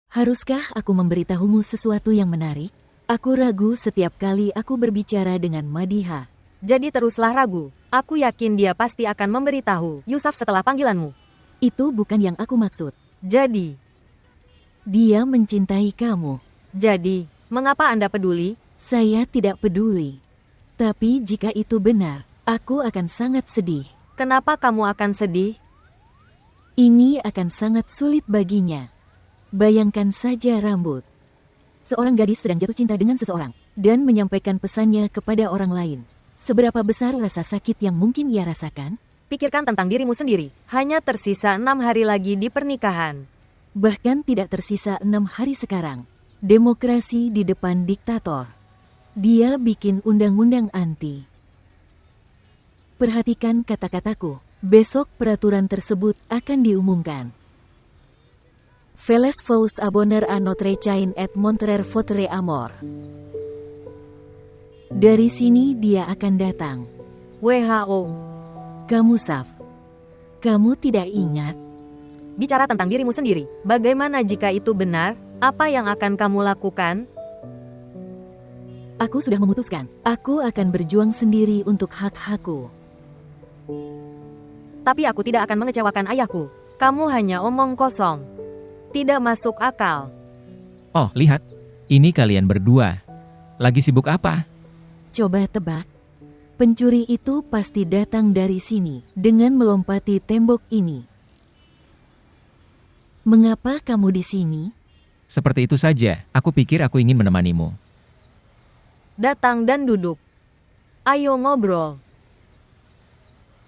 Haruskah aku memberitahumu sesuatu yang menarik? Aku ragu setiap kali aku berbicara dengan Madiha. Jadi teruslah ragu. Aku yakin dia pasti akan memberitahu Yusuf setelah panggilanmu. Itu bukan yang aku maksud. Jadi, dia mencintai kamu. Jadi, mengapa Anda peduli? Saya tidak peduli. Tapi jika itu benar, aku akan sangat sedih. Kenapa kamu akan sedih? Ini akan sangat sulit baginya. Bayangkan saja rambut. Seorang gadis sedang jatuh cinta dengan seseorang dan menyampaikan pesannya kepada orang lain. Seberapa besar rasa sakit yang mungkin ia rasakan? Pikirkan tentang dirimu sendiri. Hanya tersisa 6 hari lagi di pernikahan. Bahkan tidak tersisa 6 hari sekarang. Demokrasi di depan diktator. Dia bikin undang-undang anti. Perhatikan kata-kataku. Besok peraturan tersebut akan diumumkan. Veles vous abonner à notre chaîne et montrer votre amour. Dari sini dia akan datang. WHO. Kamu Saf. Kamu tidak ingat? Bicara tentang dirimu sendiri. Bagaimana jika itu benar? Apa yang akan kamu lakukan? Aku sudah memutuskan. Aku akan berjuang sendiri untuk hak-hakku. Tapi aku tidak akan mengecewakan ayahku. Kamu hanya omong kosong. Tidak masuk akal. Oh, lihat. Ini kalian berdua. Lagi sibuk apa? Coba tebak. Pencuri itu pasti datang dari sini dengan melompati tembok ini. Mengapa kamu di sini? Seperti itu saja. Aku pikir aku ingin menemanimu. Datang dan duduk. Ayo ngobrol.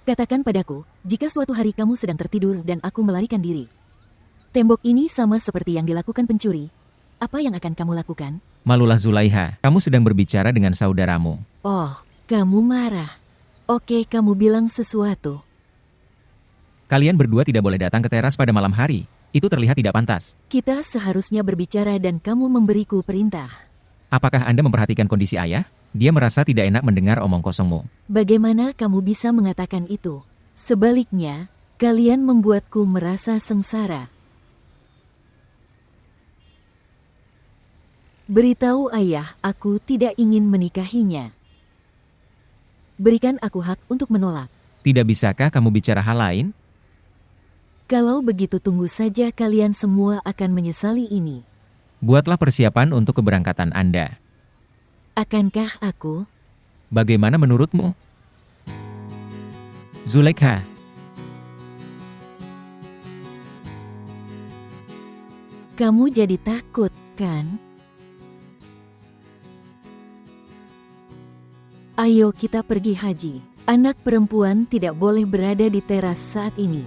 Katakan padaku, jika suatu hari kamu sedang tertidur dan aku melarikan diri. Tembok ini sama seperti yang dilakukan pencuri. Apa yang akan kamu lakukan? Malulah Zulaiha, kamu sedang berbicara dengan saudaramu. Oh, kamu marah. Oke, kamu bilang sesuatu. Kalian berdua tidak boleh datang ke teras pada malam hari. Itu terlihat tidak pantas. Kita seharusnya berbicara dan kamu memberiku perintah. Apakah Anda memperhatikan kondisi ayah? Dia merasa tidak enak mendengar omong kosongmu. Bagaimana kamu bisa mengatakan itu? Sebaliknya, kalian membuatku merasa sengsara. Beritahu ayah, aku tidak ingin menikahinya. Berikan aku hak untuk menolak. Tidak bisakah kamu bicara hal lain? Kalau begitu tunggu saja kalian semua akan menyesali ini. Buatlah persiapan untuk keberangkatan Anda. Akankah aku? Bagaimana menurutmu? Zulekha. Kamu jadi takut, kan? Ayo kita pergi haji. Anak perempuan tidak boleh berada di teras saat ini.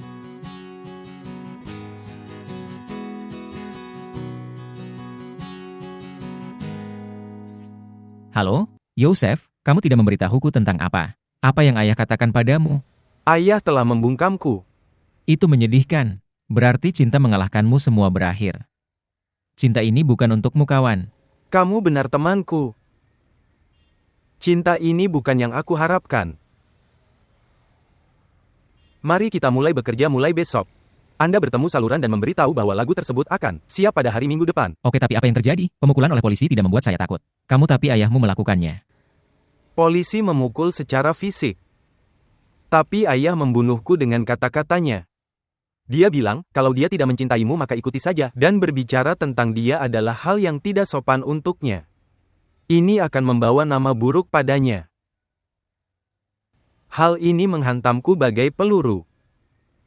Halo, Yosef, kamu tidak memberitahuku tentang apa? Apa yang ayah katakan padamu? Ayah telah membungkamku. Itu menyedihkan. Berarti cinta mengalahkanmu semua berakhir. Cinta ini bukan untukmu, kawan. Kamu benar temanku. Cinta ini bukan yang aku harapkan. Mari kita mulai bekerja mulai besok. Anda bertemu saluran dan memberitahu bahwa lagu tersebut akan siap pada hari Minggu depan. Oke, tapi apa yang terjadi? Pemukulan oleh polisi tidak membuat saya takut. Kamu tapi ayahmu melakukannya. Polisi memukul secara fisik. Tapi ayah membunuhku dengan kata-katanya. Dia bilang, kalau dia tidak mencintaimu maka ikuti saja. Dan berbicara tentang dia adalah hal yang tidak sopan untuknya. Ini akan membawa nama buruk padanya. Hal ini menghantamku bagai peluru.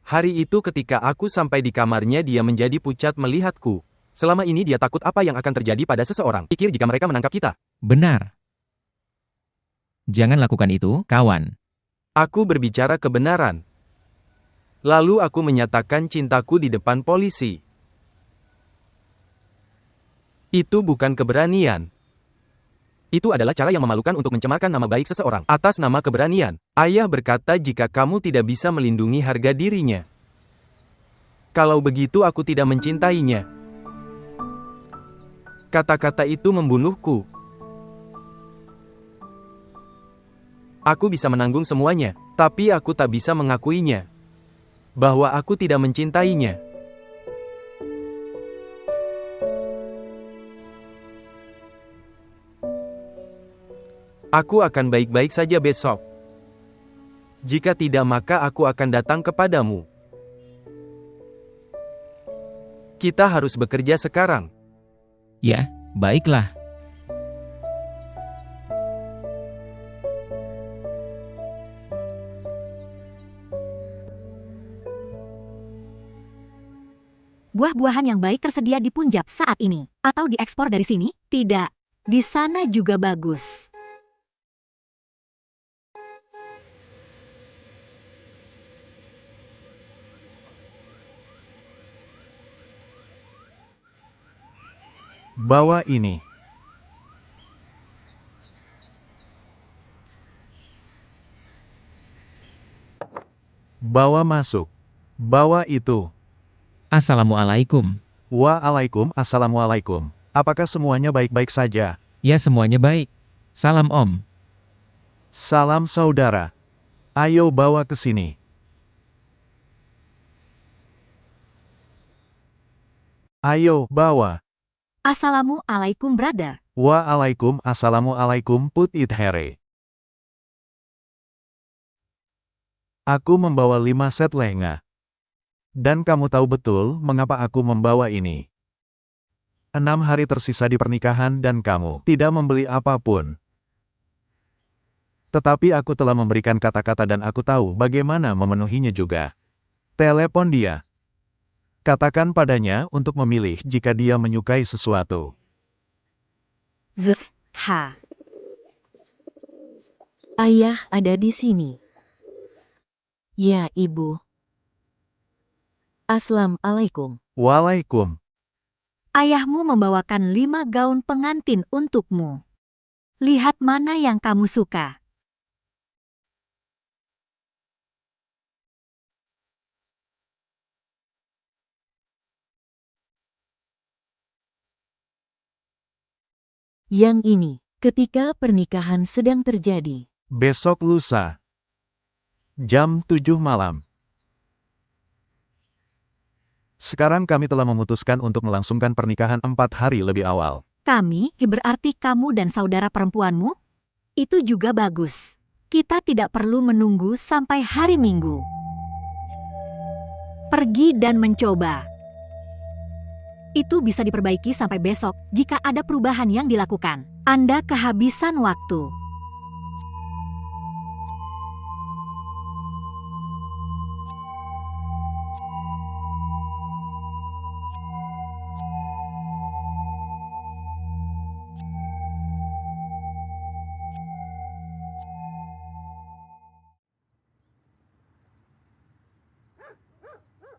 Hari itu ketika aku sampai di kamarnya dia menjadi pucat melihatku. Selama ini dia takut apa yang akan terjadi pada seseorang. Pikir jika mereka menangkap kita. Benar. Jangan lakukan itu, kawan. Aku berbicara kebenaran. Lalu aku menyatakan cintaku di depan polisi. Itu bukan keberanian. Itu adalah cara yang memalukan untuk mencemarkan nama baik seseorang. Atas nama keberanian, ayah berkata jika kamu tidak bisa melindungi harga dirinya. Kalau begitu aku tidak mencintainya. Kata-kata itu membunuhku. Aku bisa menanggung semuanya, tapi aku tak bisa mengakuinya. Bahwa aku tidak mencintainya. Aku akan baik-baik saja besok. Jika tidak maka aku akan datang kepadamu. Kita harus bekerja sekarang. Ya, baiklah. Buah-buahan yang baik tersedia di Punjab saat ini. Atau diekspor dari sini? Tidak. Di sana juga bagus. Bawa ini. Bawa masuk. Bawa itu. Assalamualaikum. Assalamualaikum. Apakah semuanya baik-baik saja? Ya, semuanya baik. Salam Om. Salam saudara. Ayo bawa ke sini. Ayo, bawa. Assalamualaikum, brother. Assalamualaikum put it here. Aku membawa 5 set lehenga. Dan kamu tahu betul mengapa aku membawa ini. 6 hari tersisa di pernikahan dan kamu tidak membeli apapun. Tetapi aku telah memberikan kata-kata dan aku tahu bagaimana memenuhinya juga. Telepon dia. Katakan padanya untuk memilih jika dia menyukai sesuatu. Ha. Ayah ada di sini. Ya, Ibu. Assalamualaikum. Waalaikum. Ayahmu membawakan 5 gaun pengantin untukmu. Lihat mana yang kamu suka. Yang ini, ketika pernikahan sedang terjadi. Besok lusa. Jam 7 malam. Sekarang kami telah memutuskan untuk melangsungkan pernikahan 4 hari lebih awal. Kami, berarti kamu dan saudara perempuanmu? Itu juga bagus. Kita tidak perlu menunggu sampai hari Minggu. Pergi dan mencoba. Itu bisa diperbaiki sampai besok jika ada perubahan yang dilakukan. Anda kehabisan waktu.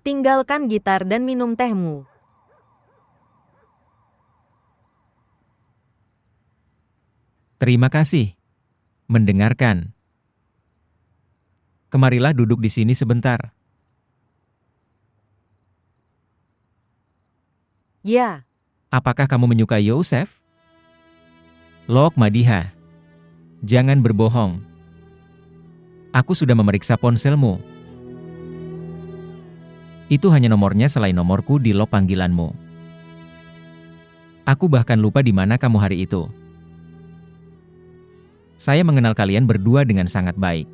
Tinggalkan gitar dan minum tehmu. Terima kasih. Mendengarkan. Kemarilah duduk di sini sebentar. Ya, Apakah kamu menyukai Yosef? Lok Madiha. Jangan berbohong. Aku sudah memeriksa ponselmu. Itu hanya nomornya selain nomorku di log panggilanmu. Aku bahkan lupa di mana kamu hari itu. Saya mengenal kalian berdua dengan sangat baik.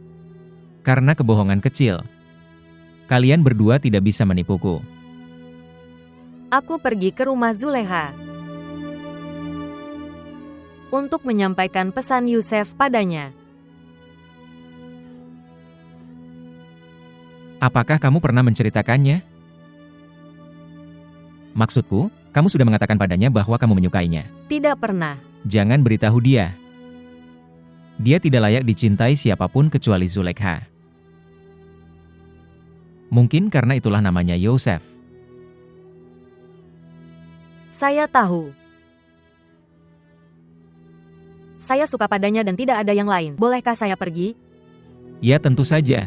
Karena kebohongan kecil, kalian berdua tidak bisa menipuku. aku pergi ke rumah Zuleha untuk menyampaikan pesan Yusuf padanya. Apakah kamu pernah menceritakannya? Maksudku, kamu sudah mengatakan padanya bahwa kamu menyukainya. Tidak pernah. Jangan beritahu dia. Dia tidak layak dicintai siapapun kecuali Zulekha. Mungkin karena itulah namanya Yosef. Saya tahu. Saya suka padanya dan tidak ada yang lain. Bolehkah saya pergi? Ya, tentu saja.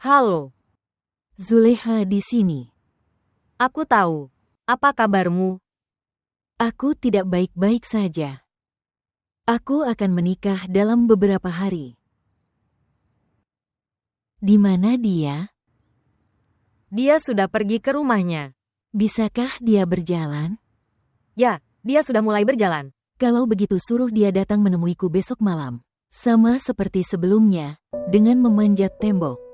Halo, Zulekha di sini. aku tahu. Apa kabarmu? Aku tidak baik-baik saja. Aku akan menikah dalam beberapa hari. Di mana dia? Dia sudah pergi ke rumahnya. Bisakah dia berjalan? Ya, dia sudah mulai berjalan. Kalau begitu suruh dia datang menemuiku besok malam. Sama seperti sebelumnya, dengan memanjat tembok.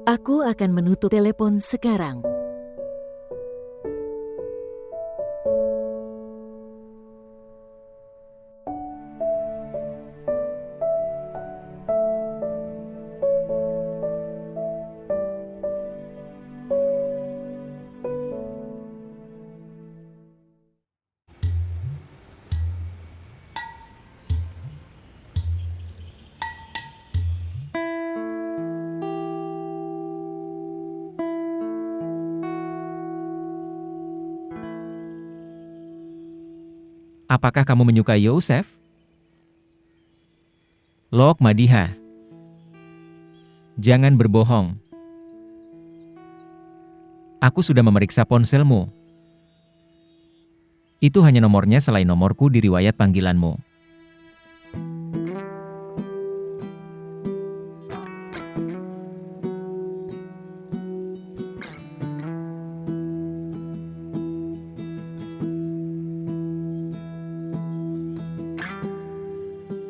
Aku akan menutup telepon sekarang. Apakah kamu menyukai Yosef? Lok Madiha. Jangan berbohong. Aku sudah memeriksa ponselmu. Itu hanya nomornya selain nomorku di riwayat panggilanmu.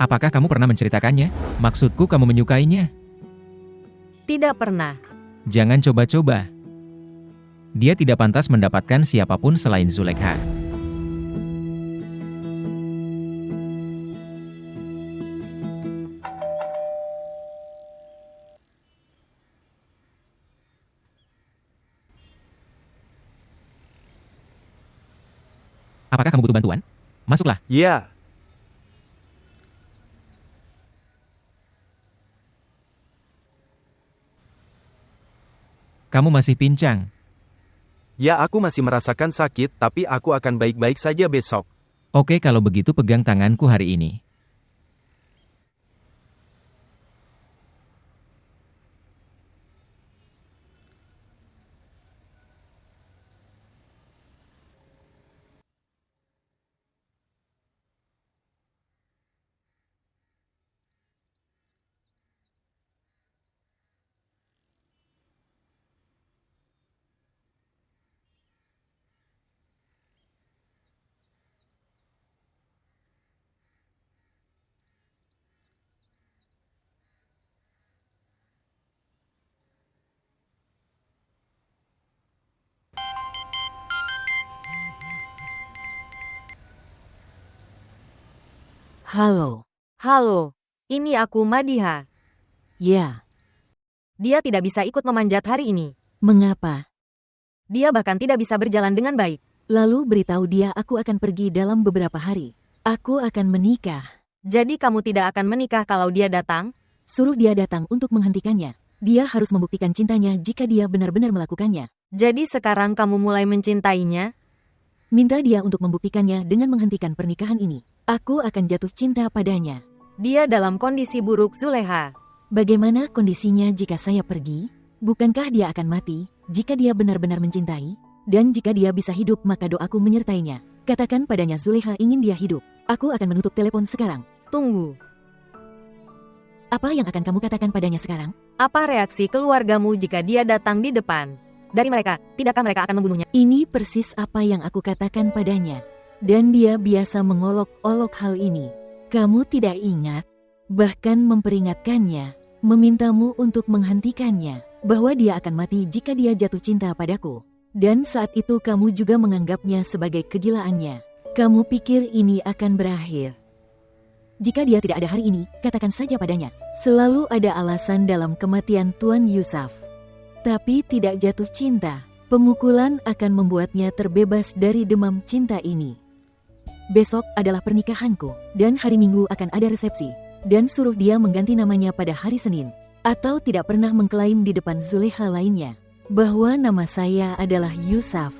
Apakah kamu pernah menceritakannya? Maksudku kamu menyukainya. Tidak pernah. Jangan coba-coba. Dia tidak pantas mendapatkan siapapun selain Zulekha. Apakah kamu butuh bantuan? Masuklah. Ya, Kamu masih pincang. ya aku masih merasakan sakit, tapi aku akan baik-baik saja besok. Oke, kalau begitu pegang tanganku hari ini. Halo. Halo, ini aku Madiha. Ya, Dia tidak bisa ikut memanjat hari ini. mengapa? Dia bahkan tidak bisa berjalan dengan baik. Lalu beritahu dia aku akan pergi dalam beberapa hari. Aku akan menikah. Jadi kamu tidak akan menikah kalau dia datang? Suruh dia datang untuk menghentikannya. Dia harus membuktikan cintanya jika dia benar-benar melakukannya. Jadi sekarang kamu mulai mencintainya? Minta dia untuk membuktikannya dengan menghentikan pernikahan ini. Aku akan jatuh cinta padanya. Dia dalam kondisi buruk, Zulekha. Bagaimana kondisinya jika saya pergi? Bukankah dia akan mati jika dia benar-benar mencintai? Dan jika dia bisa hidup maka doaku menyertainya. Katakan padanya Zulekha ingin dia hidup. Aku akan menutup telepon sekarang. Tunggu. Apa yang akan kamu katakan padanya sekarang? Apa reaksi keluargamu jika dia datang di depan? Dari mereka, tidakkah mereka akan membunuhnya? Ini persis apa yang aku katakan padanya. Dan dia biasa mengolok-olok hal ini. Kamu tidak ingat? Bahkan memperingatkannya, memintamu untuk menghentikannya, bahwa dia akan mati jika dia jatuh cinta padaku. Dan saat itu kamu juga menganggapnya sebagai kegilaannya. Kamu pikir ini akan berakhir. Jika dia tidak ada hari ini, katakan saja padanya. Selalu ada alasan dalam kematian Tuan Yusuf. Tapi tidak jatuh cinta. Pemukulan akan membuatnya terbebas dari demam cinta ini. Besok adalah pernikahanku, dan hari Minggu akan ada resepsi. Dan suruh dia mengganti namanya pada hari Senin. Atau tidak pernah mengklaim di depan Zulekha lainnya, bahwa nama saya adalah Yusuf.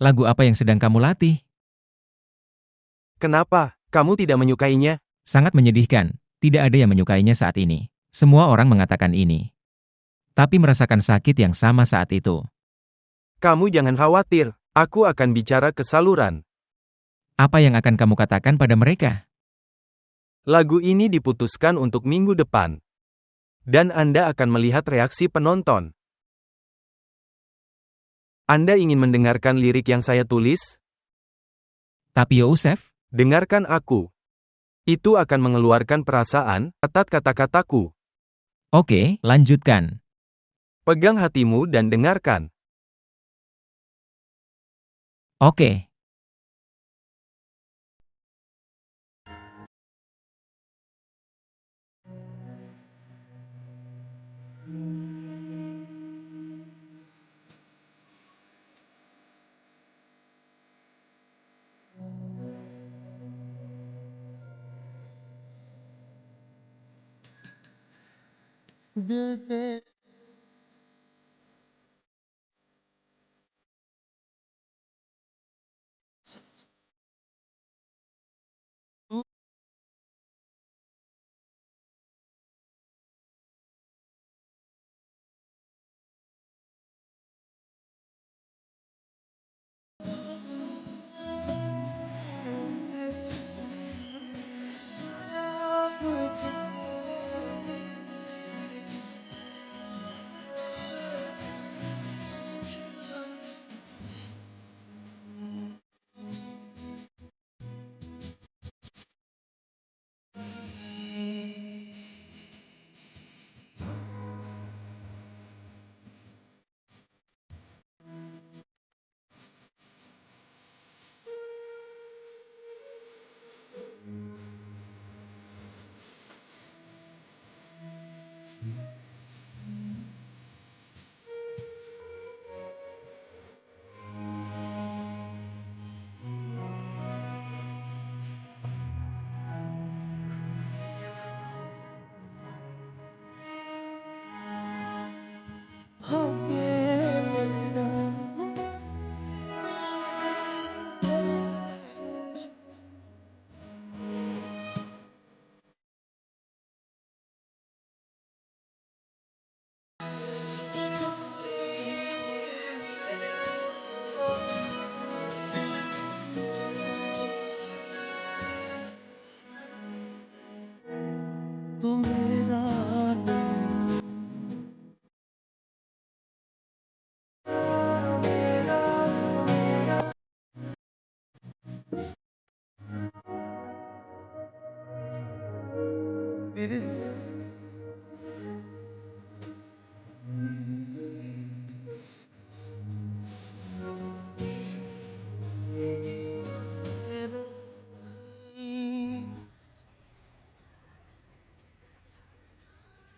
Lagu apa yang sedang kamu latih? Kenapa? Kamu tidak menyukainya? Sangat menyedihkan, tidak ada yang menyukainya saat ini. Semua orang mengatakan ini. Tapi merasakan sakit yang sama saat itu. Kamu jangan khawatir, aku akan bicara ke saluran. Apa yang akan kamu katakan pada mereka? Lagu ini diputuskan untuk minggu depan. Dan Anda akan melihat reaksi penonton. Anda ingin mendengarkan lirik yang saya tulis? Tapi Yosef, Dengarkan aku. Itu akan mengeluarkan perasaan, catat kata-kataku. oke, lanjutkan. Pegang hatimu dan dengarkan. Oke.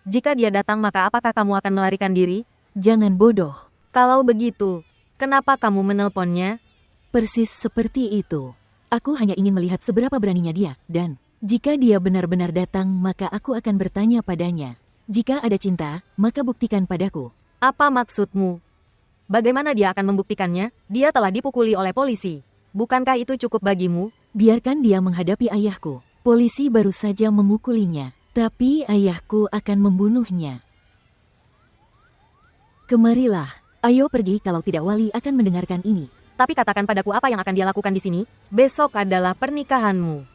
Jika dia datang maka apakah kamu akan melarikan diri? Jangan bodoh. Kalau begitu, kenapa kamu menelponnya? Persis seperti itu. Aku hanya ingin melihat seberapa beraninya dia, dan jika dia benar-benar datang maka aku akan bertanya padanya. Jika ada cinta, maka buktikan padaku. Apa maksudmu? Bagaimana dia akan membuktikannya? Dia telah dipukuli oleh polisi. Bukankah itu cukup bagimu? Biarkan dia menghadapi ayahku. Polisi baru saja memukulinya, tapi ayahku akan membunuhnya. Kemarilah, ayo pergi kalau tidak Wali akan mendengarkan ini. Tapi katakan padaku apa yang akan dia lakukan di sini. Besok adalah pernikahanmu.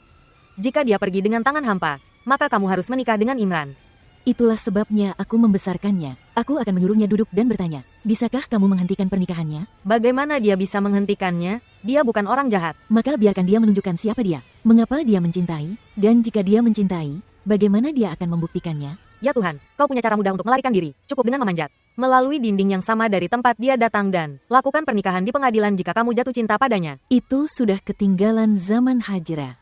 Jika dia pergi dengan tangan hampa, maka kamu harus menikah dengan Imran. Itulah sebabnya aku membesarkannya. Aku akan menyuruhnya duduk dan bertanya, bisakah kamu menghentikan pernikahannya? Bagaimana dia bisa menghentikannya? Dia bukan orang jahat. Maka biarkan dia menunjukkan siapa dia, mengapa dia mencintai, dan jika dia mencintai, bagaimana dia akan membuktikannya? Ya Tuhan, kau punya cara mudah untuk melarikan diri, cukup dengan memanjat. Melalui dinding yang sama dari tempat dia datang dan lakukan pernikahan di pengadilan jika kamu jatuh cinta padanya. Itu sudah ketinggalan zaman Hajra.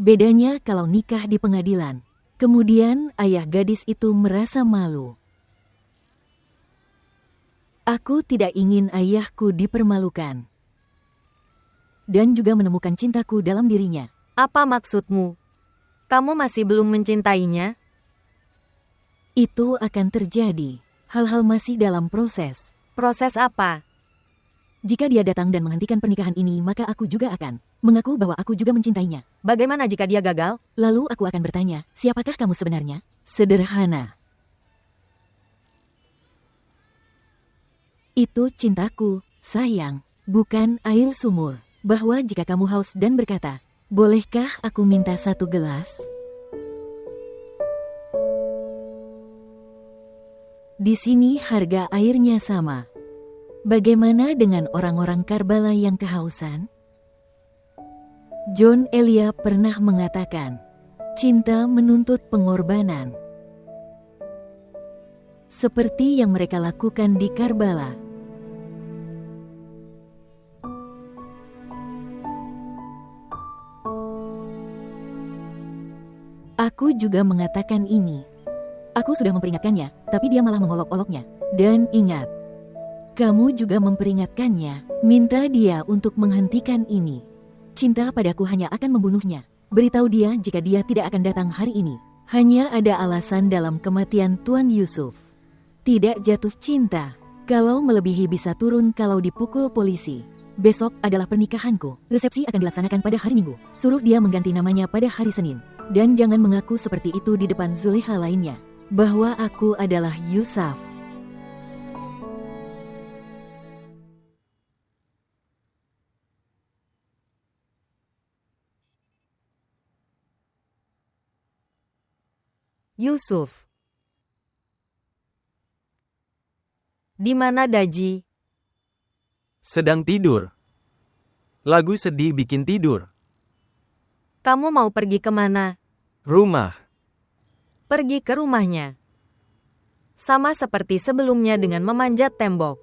Bedanya kalau nikah di pengadilan. Kemudian ayah gadis itu merasa malu. Aku tidak ingin ayahku dipermalukan. Dan juga menemukan cintaku dalam dirinya. Apa maksudmu? Kamu masih belum mencintainya? Itu akan terjadi. Hal-hal masih dalam proses. Proses apa? Jika dia datang dan menghentikan pernikahan ini, maka aku juga akan mengaku bahwa aku juga mencintainya. Bagaimana jika dia gagal? Lalu aku akan bertanya, siapakah kamu sebenarnya? Sederhana. Itu cintaku, sayang, bukan air sumur. Bahwa jika kamu haus dan berkata, bolehkah aku minta 1 gelas? Di sini harga airnya sama. Bagaimana dengan orang-orang Karbala yang kehausan? John Elia pernah mengatakan, cinta menuntut pengorbanan. Seperti yang mereka lakukan di Karbala. Aku juga mengatakan ini. Aku sudah memperingatkannya, tapi dia malah mengolok-oloknya. Dan ingat, kamu juga memperingatkannya, minta dia untuk menghentikan ini. Cinta padaku hanya akan membunuhnya. Beritahu dia jika dia tidak akan datang hari ini. Hanya ada alasan dalam kematian Tuan Yusuf. Tidak jatuh cinta. Kalau melebihi bisa turun kalau dipukul polisi. Besok adalah pernikahanku. Resepsi akan dilaksanakan pada hari Minggu. Suruh dia mengganti namanya pada hari Senin. Dan jangan mengaku seperti itu di depan Zuleha lainnya. Bahwa aku adalah Yusuf. Yusuf. Di mana Daji? Sedang tidur. Lagu sedih bikin tidur. Kamu mau pergi kemana? Rumah. Pergi ke rumahnya. Sama seperti sebelumnya dengan memanjat tembok.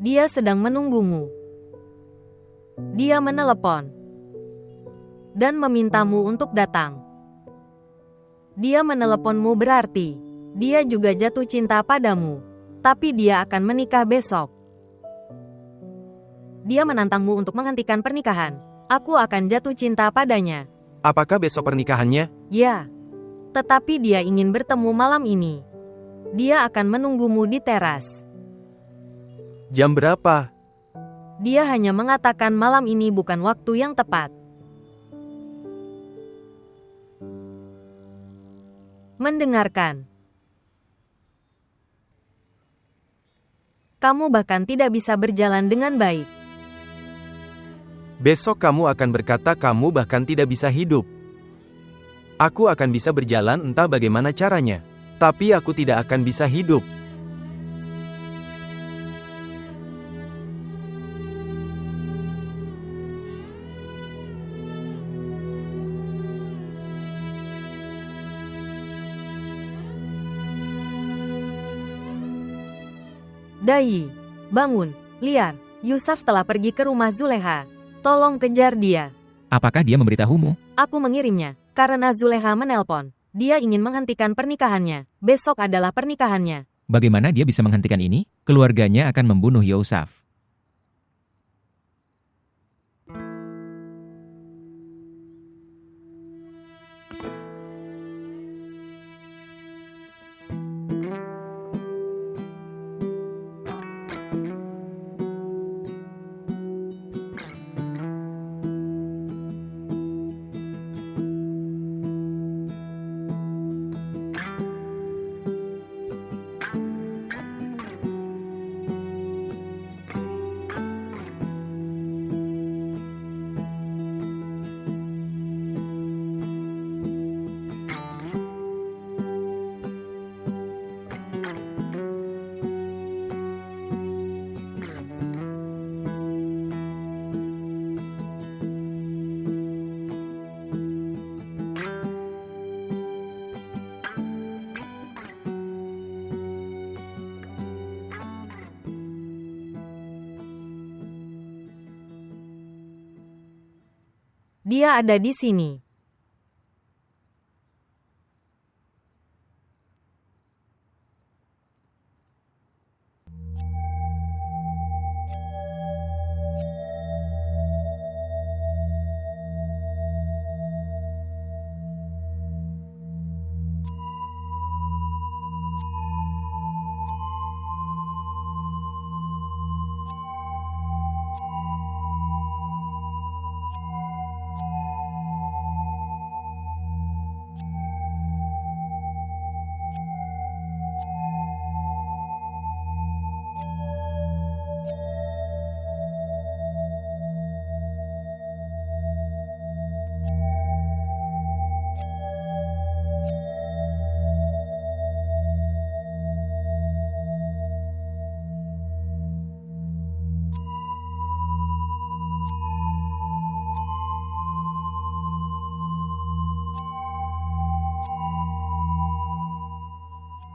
Dia sedang menunggumu. Dia menelepon. Dan memintamu untuk datang. Dia meneleponmu berarti dia juga jatuh cinta padamu. Tapi dia akan menikah besok. Dia menantangmu untuk menghentikan pernikahan. Aku akan jatuh cinta padanya. Apakah besok pernikahannya? Ya. Tetapi dia ingin bertemu malam ini. Dia akan menunggumu di teras. Jam berapa? Dia hanya mengatakan malam ini bukan waktu yang tepat. Mendengarkan. Kamu bahkan tidak bisa berjalan dengan baik. Besok kamu akan berkata kamu bahkan tidak bisa hidup. Aku akan bisa berjalan entah bagaimana caranya. Tapi aku tidak akan bisa hidup. Dai, bangun, liar. Yusuf telah pergi ke rumah Zuleha. Tolong kejar dia. Apakah dia memberitahumu? Aku mengirimnya, karena Zuleha menelpon. Dia ingin menghentikan pernikahannya. Besok adalah pernikahannya. Bagaimana dia bisa menghentikan ini? Keluarganya akan membunuh Yusuf. Dia ada di sini.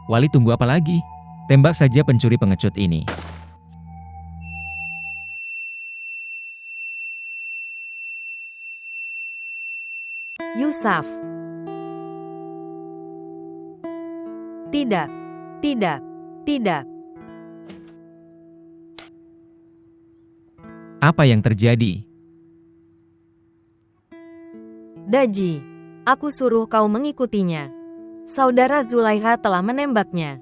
Wali tunggu apa lagi? Tembak saja pencuri pengecut ini. Yusuf. Tidak, tidak, tidak. Apa yang terjadi? Daji, aku suruh kau mengikutinya. Saudara Zulaiha telah menembaknya.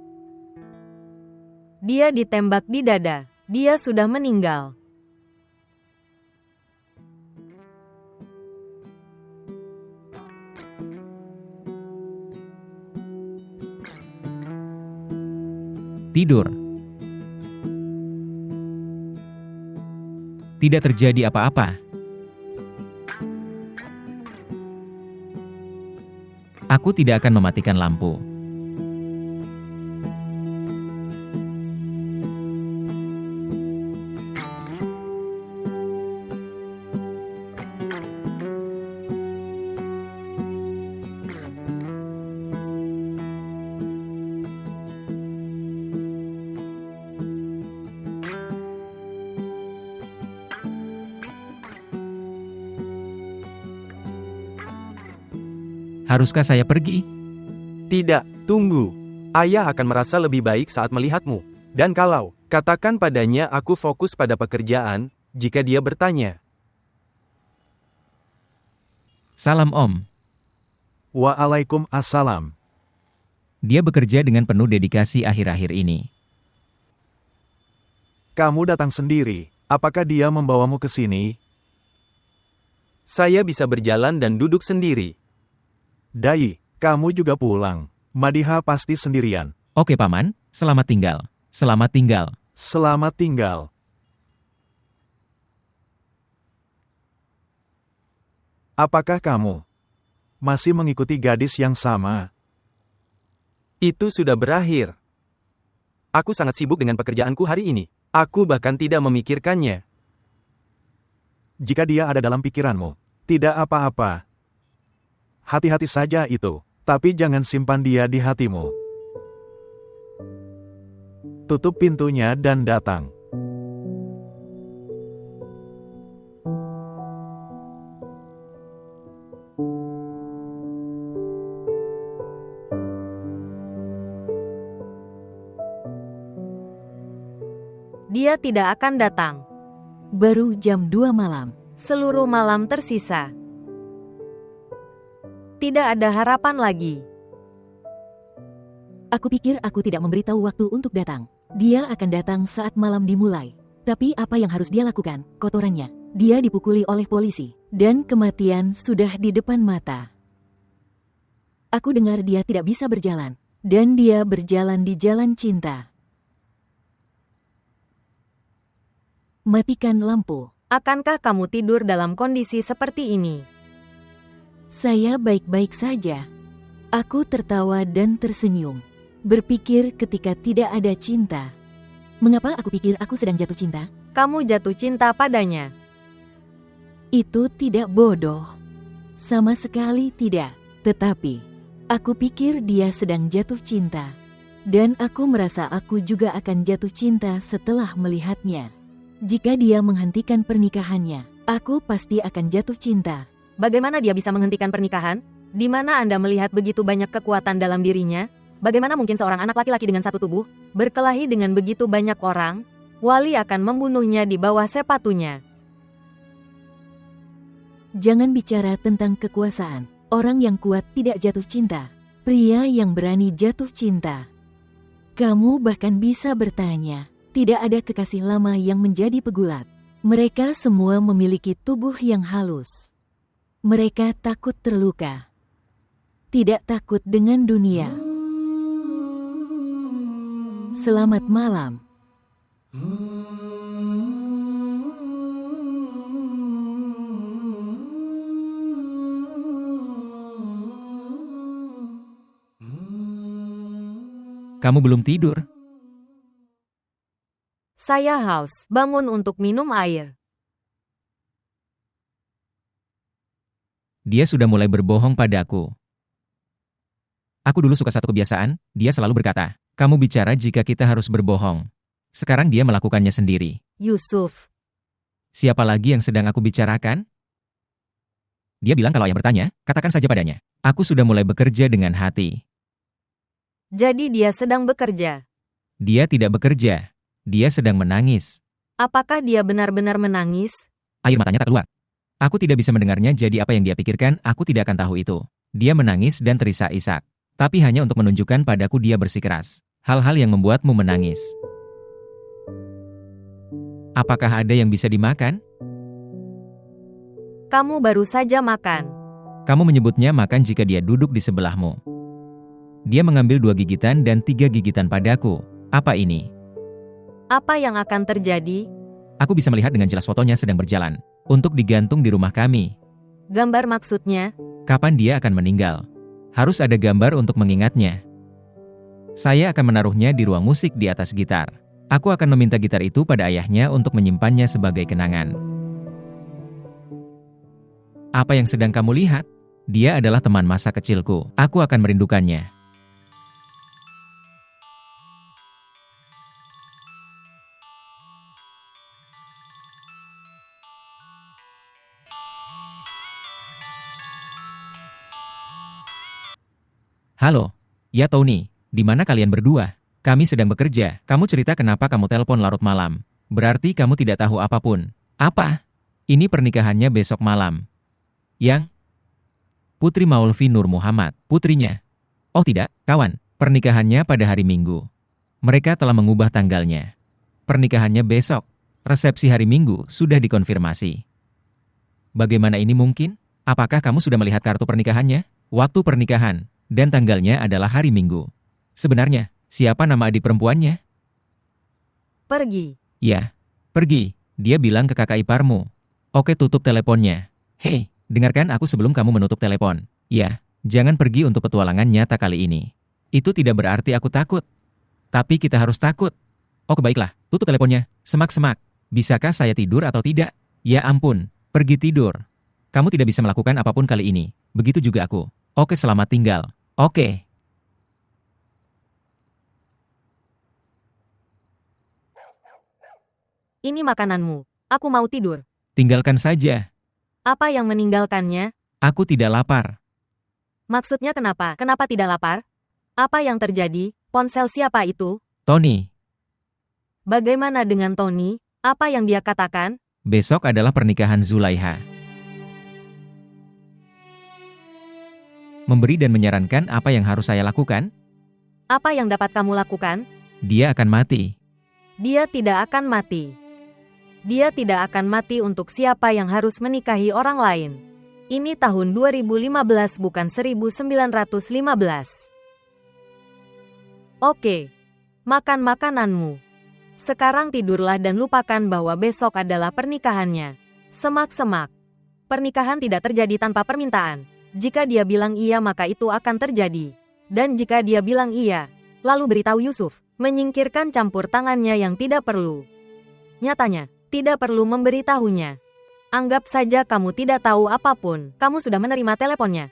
Dia ditembak di dada. Dia sudah meninggal. Tidur. Tidak terjadi apa-apa. Aku tidak akan mematikan lampu. Haruskah saya pergi? Tidak, tunggu. Ayah akan merasa lebih baik saat melihatmu. Dan kalau, katakan padanya aku fokus pada pekerjaan, jika dia bertanya. Salam Om. Waalaikumsalam. Dia bekerja dengan penuh dedikasi akhir-akhir ini. Kamu datang sendiri. Apakah dia membawamu ke sini? Saya bisa berjalan dan duduk sendiri. Dai, kamu juga pulang. Madiha pasti sendirian. Oke Paman, selamat tinggal. Selamat tinggal. Selamat tinggal. Apakah kamu masih mengikuti gadis yang sama? Itu sudah berakhir. Aku sangat sibuk dengan pekerjaanku hari ini. Aku bahkan tidak memikirkannya. Jika dia ada dalam pikiranmu, tidak apa-apa. Hati-hati saja itu, tapi jangan simpan dia di hatimu. Tutup pintunya dan datang. Dia tidak akan datang. Baru jam 2 malam. Seluruh malam tersisa. Tidak ada harapan lagi. Aku pikir aku tidak memberitahu waktu untuk datang. Dia akan datang saat malam dimulai. Tapi apa yang harus dia lakukan? Kotorannya. Dia dipukuli oleh polisi. Dan kematian sudah di depan mata. Aku dengar dia tidak bisa berjalan. Dan dia berjalan di jalan cinta. Matikan lampu. Akankah kamu tidur dalam kondisi seperti ini? Saya baik-baik saja. Aku tertawa dan tersenyum. Berpikir ketika tidak ada cinta. Mengapa aku pikir aku sedang jatuh cinta? Kamu jatuh cinta padanya. Itu tidak bodoh. Sama sekali tidak. Tetapi, aku pikir dia sedang jatuh cinta. Dan aku merasa aku juga akan jatuh cinta setelah melihatnya. Jika dia menghentikan pernikahannya, aku pasti akan jatuh cinta. Bagaimana dia bisa menghentikan pernikahan? Di mana Anda melihat begitu banyak kekuatan dalam dirinya? Bagaimana mungkin seorang anak laki-laki dengan satu tubuh, berkelahi dengan begitu banyak orang? Wali akan membunuhnya di bawah sepatunya. Jangan bicara tentang kekuasaan. Orang yang kuat tidak jatuh cinta. Pria yang berani jatuh cinta. Kamu bahkan bisa bertanya, tidak ada kekasih lama yang menjadi pegulat. Mereka semua memiliki tubuh yang halus. Mereka takut terluka. Tidak takut dengan dunia. Selamat malam. Kamu belum tidur? Saya haus. Bangun untuk minum air. Dia sudah mulai berbohong padaku. Aku dulu suka satu kebiasaan, dia selalu berkata, kamu bicara jika kita harus berbohong. Sekarang dia melakukannya sendiri. Yusuf, Siapa lagi yang sedang aku bicarakan? Dia bilang kalau ayah bertanya, katakan saja padanya. Aku sudah mulai bekerja dengan hati. jadi dia sedang bekerja. Dia tidak bekerja. Dia sedang menangis. Apakah dia benar-benar menangis? Air matanya tak keluar. Aku tidak bisa mendengarnya, jadi apa yang dia pikirkan, aku tidak akan tahu itu. Dia menangis dan terisak-isak. Tapi hanya untuk menunjukkan padaku dia bersikeras. Hal-hal yang membuatmu menangis. Apakah ada yang bisa dimakan? Kamu baru saja makan. Kamu menyebutnya makan jika dia duduk di sebelahmu. Dia mengambil 2 gigitan dan 3 gigitan padaku. Apa ini? Apa yang akan terjadi? Aku bisa melihat dengan jelas fotonya sedang berjalan. Untuk digantung di rumah kami. Gambar maksudnya? Kapan dia akan meninggal? Harus ada gambar untuk mengingatnya. Saya akan menaruhnya di ruang musik di atas gitar. Aku akan meminta gitar itu pada ayahnya untuk menyimpannya sebagai kenangan. Apa yang sedang kamu lihat? Dia adalah teman masa kecilku. Aku akan merindukannya. Halo, ya Tony, di mana kalian berdua? Kami sedang bekerja. Kamu cerita kenapa kamu telepon larut malam. Berarti kamu tidak tahu apapun. Apa? Ini pernikahannya besok malam. Yang? Putri Maulvi Nur Muhammad, putrinya. Oh tidak, kawan, pernikahannya pada hari Minggu. Mereka telah mengubah tanggalnya. Pernikahannya besok. Resepsi hari Minggu sudah dikonfirmasi. Bagaimana ini mungkin? Apakah kamu sudah melihat kartu pernikahannya? Waktu pernikahan dan tanggalnya adalah hari Minggu. Sebenarnya, siapa nama adik perempuannya? Pergi. Ya, pergi. Dia bilang ke kakak iparmu. Oke, tutup teleponnya. Hei, dengarkan aku sebelum kamu menutup telepon. Ya, jangan pergi untuk petualangan nyata kali ini. Itu tidak berarti aku takut. Tapi kita harus takut. Oke baiklah, tutup teleponnya. Semak-semak. Bisakah saya tidur atau tidak? Ya ampun, pergi tidur. Kamu tidak bisa melakukan apapun kali ini. Begitu juga aku. Oke, selamat tinggal. Oke. Ini makananmu. Aku mau tidur. Tinggalkan saja. Apa yang meninggalkannya? Aku tidak lapar. Maksudnya kenapa? Kenapa tidak lapar? Apa yang terjadi? Ponsel siapa itu? Tony, Bagaimana dengan Tony? Apa yang dia katakan? besok adalah pernikahan Zulaiha. Memberi dan menyarankan apa yang harus saya lakukan? Apa yang dapat kamu lakukan? Dia akan mati. Dia tidak akan mati. Dia tidak akan mati untuk siapa yang harus menikahi orang lain. Ini tahun 2015 bukan 1915. Oke. Makan makananmu. Sekarang tidurlah dan lupakan bahwa besok adalah pernikahannya. Semak-semak. Pernikahan tidak terjadi tanpa permintaan. Jika dia bilang iya maka itu akan terjadi. Dan jika dia bilang iya, lalu beritahu Yusuf, menyingkirkan campur tangannya yang tidak perlu. Nyatanya, tidak perlu memberitahunya. Anggap saja kamu tidak tahu apapun, kamu sudah menerima teleponnya.